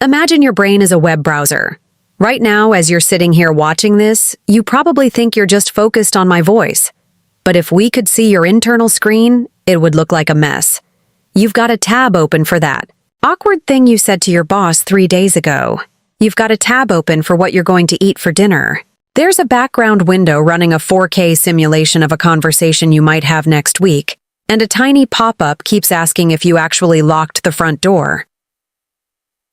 Imagine your brain is a web browser. Right now, as you're sitting here watching this, you probably think you're just focused on my voice. But if we could see your internal screen, it would look like a mess. You've got a tab open for that awkward thing you said to your boss 3 days ago. You've got a tab open for what you're going to eat for dinner. There's a background window running a 4K simulation of a conversation you might have next week, and a tiny pop-up keeps asking if you actually locked the front door.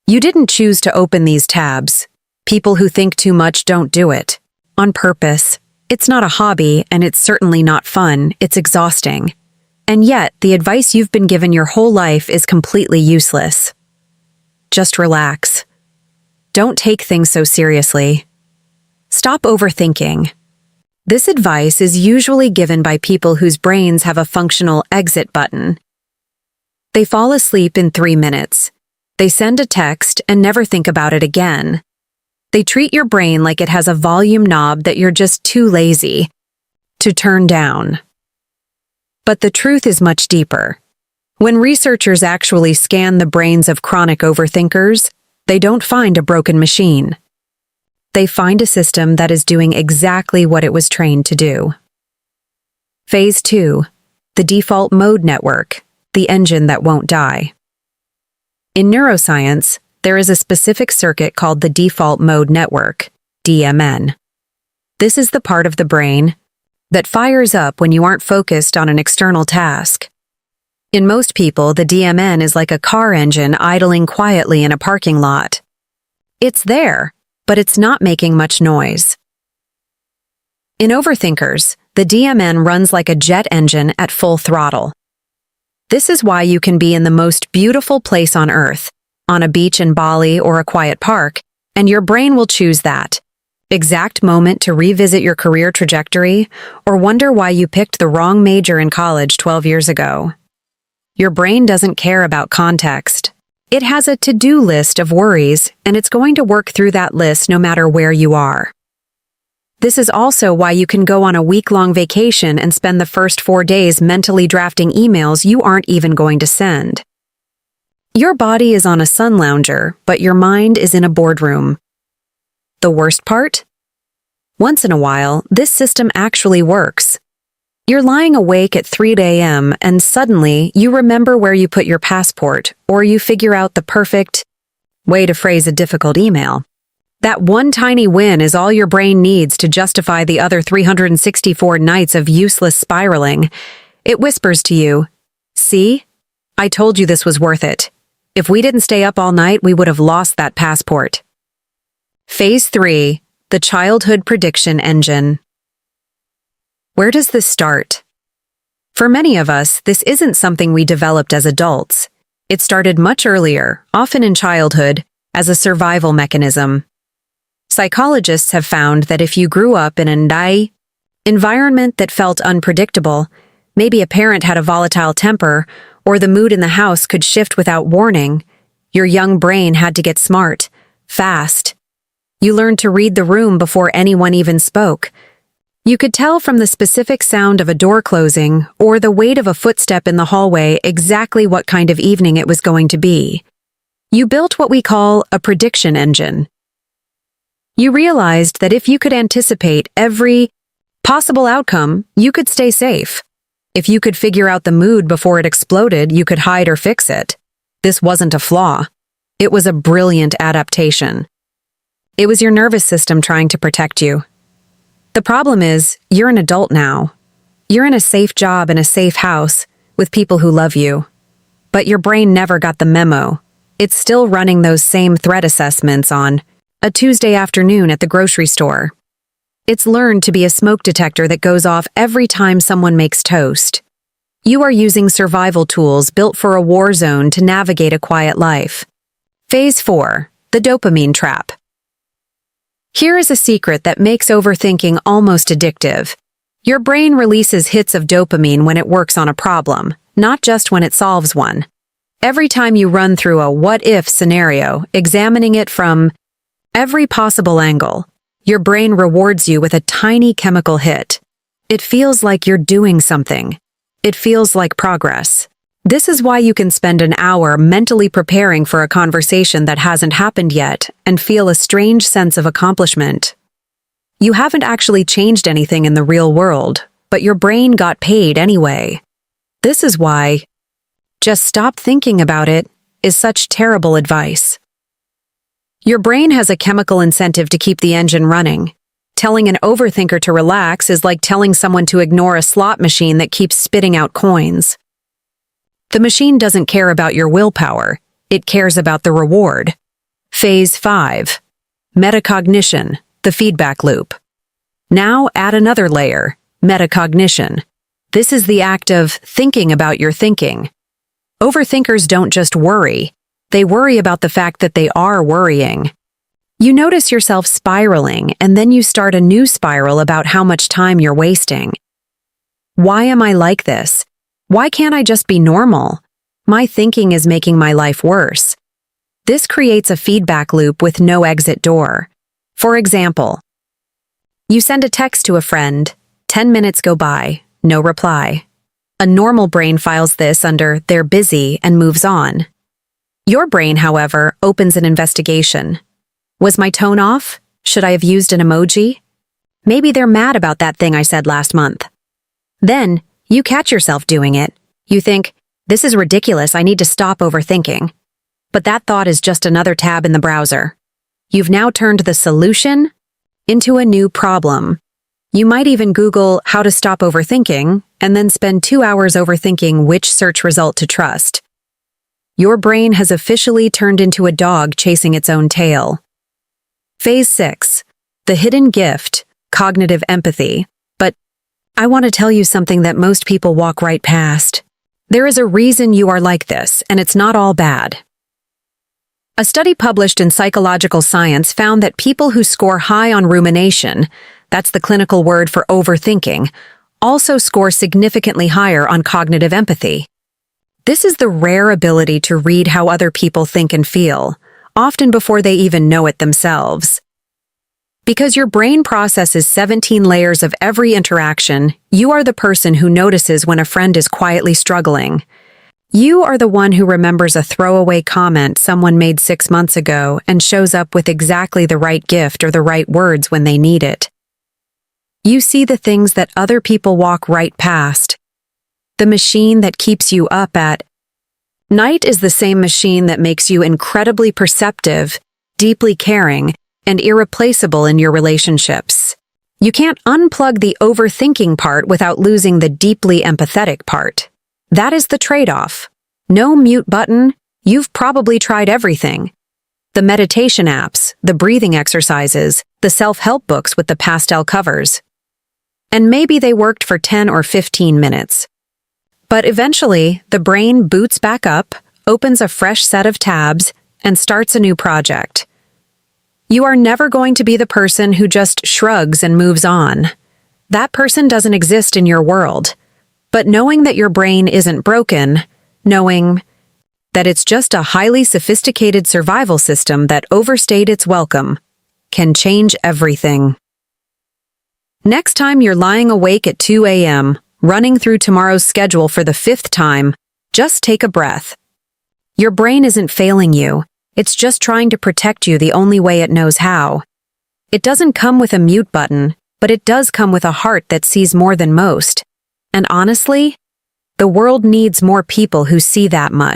You didn't choose to open these tabs. People who think too much don't do it. On purpose. It's not a hobby, and it's certainly not fun. It's exhausting. And yet, the advice you've been given your whole life is completely useless. Just relax. Don't take things so seriously. Stop overthinking. This advice is usually given by people whose brains have a functional exit button. They fall asleep in 3 minutes. They send a text and never think about it again. They treat your brain like it has a volume knob that you're just too lazy to turn down. But the truth is much deeper. When researchers actually scan the brains of chronic overthinkers, they don't find a broken machine. They find a system that is doing exactly what it was trained to do. Phase 2. The default mode network, the engine that won't die. In neuroscience, there is a specific circuit called the default mode network, DMN. This is the part of the brain that fires up when you aren't focused on an external task. In most people, the DMN is like a car engine idling quietly in a parking lot. It's there, but it's not making much noise. In overthinkers, the DMN runs like a jet engine at full throttle. This is why you can be in the most beautiful place on Earth, on a beach in Bali or a quiet park, and your brain will choose that exact moment to revisit your career trajectory or wonder why you picked the wrong major in college 12 years ago. Your brain doesn't care about context. It has a to-do list of worries, and it's going to work through that list no matter where you are. This is also why you can go on a week-long vacation and spend the first 4 days mentally drafting emails you aren't even going to send. Your body is on a sun lounger, but your mind is in a boardroom. The worst part? Once in a while, this system actually works. You're lying awake at 3 a.m. and suddenly you remember where you put your passport, or you figure out the perfect way to phrase a difficult email. That one tiny win is all your brain needs to justify the other 364 nights of useless spiraling. It whispers to you, "See? I told you this was worth it. If we didn't stay up all night, we would have lost that passport." Phase 3. The childhood prediction engine. Where does this start? For many of us, this isn't something we developed as adults. It started much earlier, often in childhood, as a survival mechanism. Psychologists have found that if you grew up in an environment that felt unpredictable, maybe a parent had a volatile temper, or the mood in the house could shift without warning, your young brain had to get smart, fast. You learned to read the room before anyone even spoke. You could tell from the specific sound of a door closing or the weight of a footstep in the hallway exactly what kind of evening it was going to be. You built what we call a prediction engine. You realized that if you could anticipate every possible outcome, you could stay safe. If you could figure out the mood before it exploded, you could hide or fix it. This wasn't a flaw. It was a brilliant adaptation. It was your nervous system trying to protect you. The problem is, you're an adult now. You're in a safe job in a safe house with people who love you. But your brain never got the memo. It's still running those same threat assessments on a Tuesday afternoon at the grocery store. It's learned to be a smoke detector that goes off every time someone makes toast. You are using survival tools built for a war zone to navigate a quiet life. Phase 4. The dopamine trap. Here is a secret that makes overthinking almost addictive. Your brain releases hits of dopamine when it works on a problem, not just when it solves one. Every time you run through a what-if scenario, examining it from every possible angle, your brain rewards you with a tiny chemical hit. It feels like you're doing something. It feels like progress. This is why you can spend an hour mentally preparing for a conversation that hasn't happened yet and feel a strange sense of accomplishment. You haven't actually changed anything in the real world, but your brain got paid anyway. This is why just stop thinking about it is such terrible advice. Your brain has a chemical incentive to keep the engine running. Telling an overthinker to relax is like telling someone to ignore a slot machine that keeps spitting out coins. The machine doesn't care about your willpower, it cares about the reward. Phase 5. Metacognition, the feedback loop. Now add another layer, metacognition. This is the act of thinking about your thinking. Overthinkers don't just worry, they worry about the fact that they are worrying. You notice yourself spiraling, and then you start a new spiral about how much time you're wasting. Why am I like this? Why can't I just be normal? My thinking is making my life worse. This creates a feedback loop with no exit door. For example, you send a text to a friend, 10 minutes go by, no reply. A normal brain files this under "they're busy" and moves on. Your brain, however, opens an investigation. Was my tone off? Should I have used an emoji? Maybe they're mad about that thing I said last month. Then, you catch yourself doing it. You think, this is ridiculous, I need to stop overthinking. But that thought is just another tab in the browser. You've now turned the solution into a new problem. You might even Google how to stop overthinking and then spend 2 hours overthinking which search result to trust. Your brain has officially turned into a dog chasing its own tail. Phase 6. The hidden gift, cognitive empathy. But I want to tell you something that most people walk right past. There is a reason you are like this, and it's not all bad. A study published in Psychological Science found that people who score high on rumination, that's the clinical word for overthinking, also score significantly higher on cognitive empathy. This is the rare ability to read how other people think and feel, often before they even know it themselves. Because your brain processes 17 layers of every interaction, you are the person who notices when a friend is quietly struggling. You are the one who remembers a throwaway comment someone made 6 months ago and shows up with exactly the right gift or the right words when they need it. You see the things that other people walk right past. The machine that keeps you up at night is the same machine that makes you incredibly perceptive, deeply caring, and irreplaceable in your relationships. You can't unplug the overthinking part without losing the deeply empathetic part. That is the trade-off. No mute button, you've probably tried everything. The meditation apps, the breathing exercises, the self-help books with the pastel covers. And maybe they worked for 10 or 15 minutes. But eventually, the brain boots back up, opens a fresh set of tabs, and starts a new project. You are never going to be the person who just shrugs and moves on. That person doesn't exist in your world. But knowing that your brain isn't broken, knowing that it's just a highly sophisticated survival system that overstayed its welcome, can change everything. Next time you're lying awake at 2 a.m., running through tomorrow's schedule for the 5th time, just take a breath. Your brain isn't failing you. It's just trying to protect you the only way it knows how. It doesn't come with a mute button, but it does come with a heart that sees more than most. And honestly, the world needs more people who see that much.